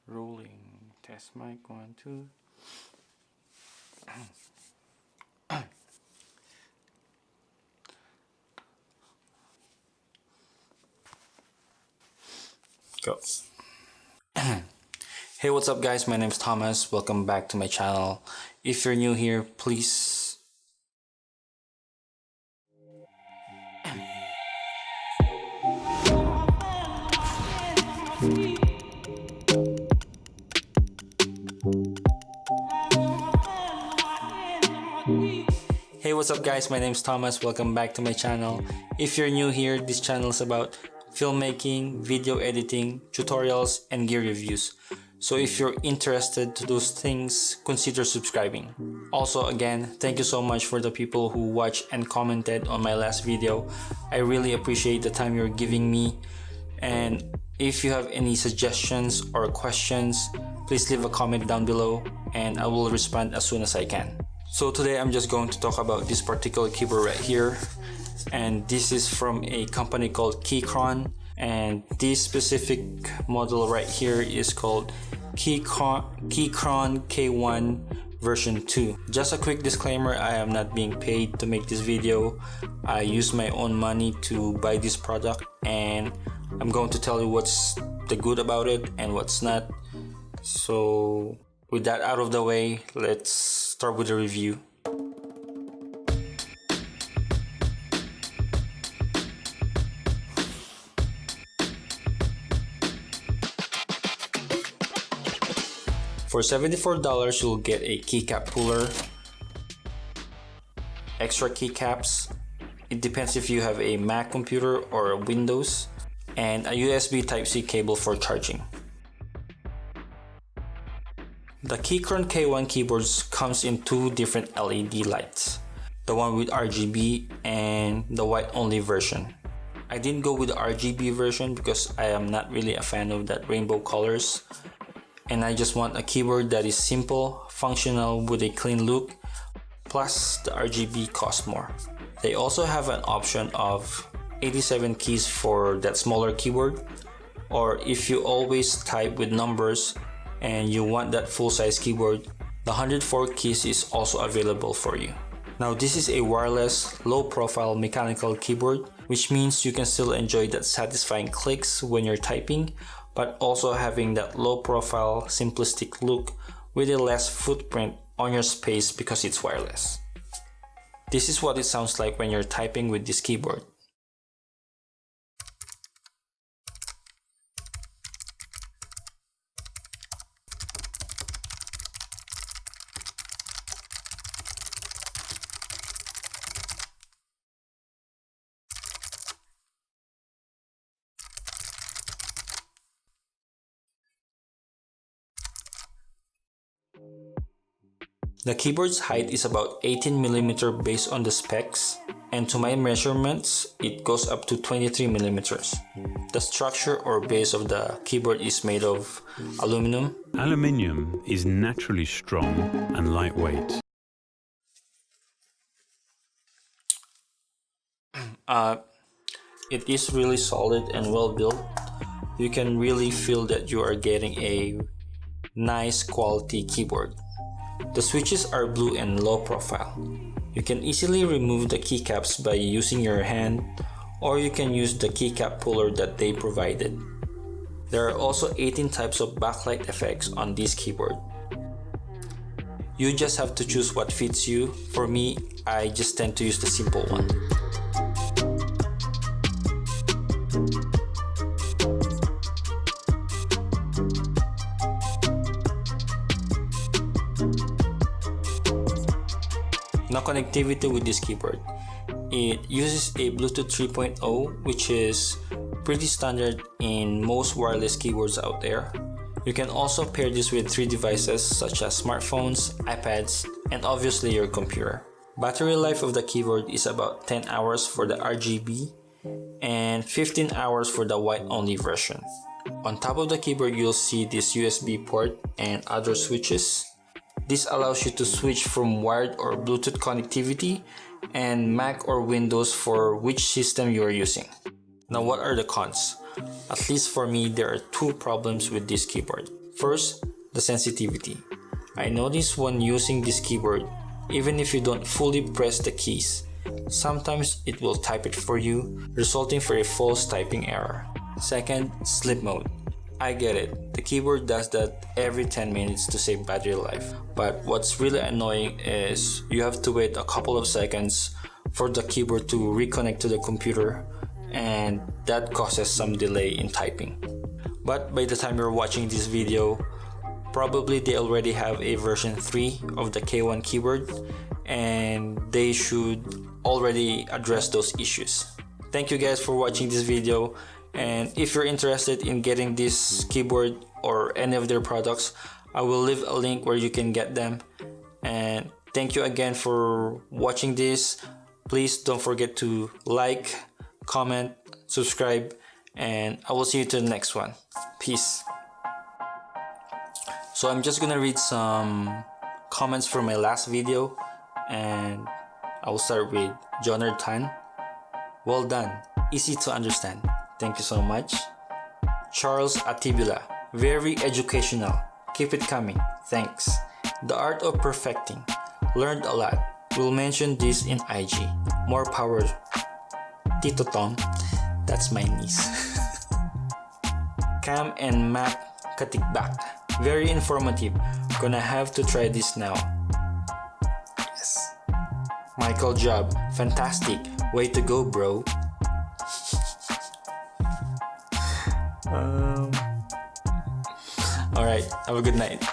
Rolling. Test mic 1, 2. Go. Hey, what's up guys? My name is Thomas. Welcome back to my channel. If you're new here, please Hey, what's up guys? My name is Thomas. Welcome back to my channel. If you're new here, this channel is about filmmaking, video editing, tutorials, and gear reviews. So if you're interested to those things, consider subscribing. Also, again, thank you so much for the people who watched and commented on my last video. I really appreciate the time you're giving me. And if you have any suggestions or questions, please leave a comment down below and I will respond as soon as I can. So today I'm just going to talk about this particular keyboard right here, and this is from a company called Keychron, and this specific model right here is called Keychron K1 version 2. Just a quick disclaimer, I am not being paid to make this video. I use my own money to buy this product, and I'm going to tell you what's the good about it and what's not. So with that out of the way, let's start with the review. For $74, you'll get a keycap puller, extra keycaps, it depends if you have a Mac computer or a Windows, and a USB Type-C cable for charging. The Keychron K1 keyboards comes in two different LED lights, the one with RGB and the white only version. I didn't go with the RGB version because I am not really a fan of that rainbow colors, and I just want a keyboard that is simple, functional with a clean look, plus the RGB costs more. They also have an option of 87 keys for that smaller keyboard, or if you always type with numbers and you want that full-size keyboard, the 104 keys is also available for you. Now this is a wireless, low-profile mechanical keyboard, which means you can still enjoy that satisfying clicks when you're typing, but also having that low-profile, simplistic look with a less footprint on your space because it's wireless. This is what it sounds like when you're typing with this keyboard. The keyboard's height is about 18mm based on the specs, and to my measurements, it goes up to 23mm. The structure or base of the keyboard is made of aluminum. Aluminium is naturally strong and lightweight. It is really solid and well built. You can really feel that you are getting a nice quality keyboard. The switches are blue and low profile. You can easily remove the keycaps by using your hand, or you can use the keycap puller that they provided. There are also 18 types of backlight effects on this keyboard. You just have to choose what fits you. For me, I just tend to use the simple one. Now, connectivity with this keyboard. It uses a Bluetooth 3.0, which is pretty standard in most wireless keyboards out there. You can also pair this with 3 devices such as smartphones, iPads, and obviously your computer. Battery life of the keyboard is about 10 hours for the RGB and 15 hours for the white only version. On top of the keyboard, you'll see this USB port and other switches. This allows you to switch from wired or Bluetooth connectivity and Mac or Windows for which system you are using. Now, what are the cons? At least for me, there are 2 problems with this keyboard. First, the sensitivity. I noticed when using this keyboard, even if you don't fully press the keys, sometimes it will type it for you, resulting for a false typing error. Second, sleep mode. I get it, the keyboard does that every 10 minutes to save battery life, but what's really annoying is you have to wait a couple of seconds for the keyboard to reconnect to the computer, and that causes some delay in typing. But by the time you're watching this video, probably they already have a version 3 of the K1 keyboard, and they should already address those issues. Thank you guys for watching this video, and if you're interested in getting this keyboard or any of their products, I will leave a link where you can get them. And thank you again for watching this. Please don't forget to like, comment, subscribe, and I will see you to the next one. Peace. So I'm just gonna read some comments from my last video, and I will start with Joner Tan. Well done, easy to understand. Thank you so much. Charles Atibula, very educational. Keep it coming. Thanks. The Art of Perfecting. Learned a lot. We'll mention this in IG. More power. Tito Tom. That's my niece. Cam and Mac Katikbak. Very informative. Gonna have to try this now. Yes. Michael Job. Fantastic. Way to go, bro. Alright, have a good night.